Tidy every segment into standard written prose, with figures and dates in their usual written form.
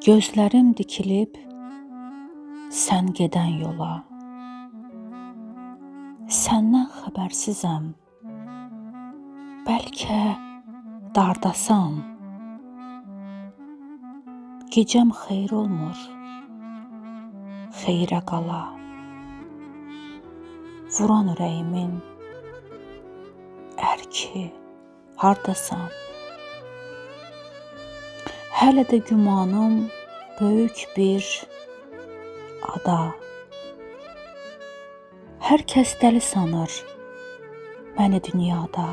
Gözlərim dikilib sən gedən yola. Səndən xəbərsizəm, bəlkə dardasan. Gecəm xeyir olmur, xeyrə qala. Vuran ürəyimin ərki hardasan? Hələ də gümanım böyük bir ada. Hər kəs dəli sanır məni dünyada.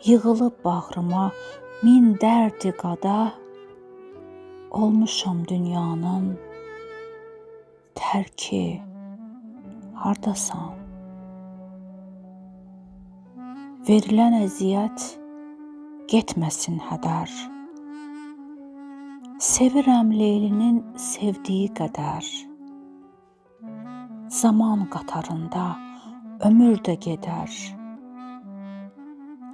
Yığılıb bağrıma min dərdi qada. Olmuşam dünyanın tərki hardasan? Verilən əziyyət getməsin hədər. Sevirəm Leylinin sevdiyi qədər. Zaman qatarında ömür də gedər.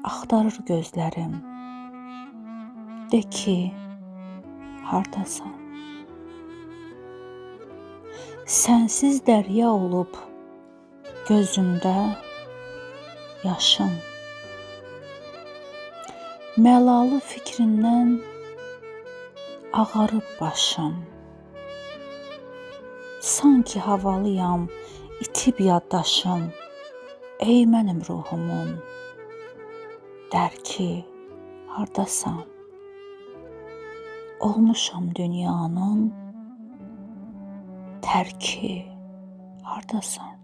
Axtarır gözlərim, de ki, hardasan? Sənsiz dərya olub gözümdə yaşım. Məlalı fikrindən ağarıb başım. Sanki havalıyam, itib yaddaşım. Ey mənim ruhumun dərki hardasan? Olmuşam dünyanın tərki hardasan?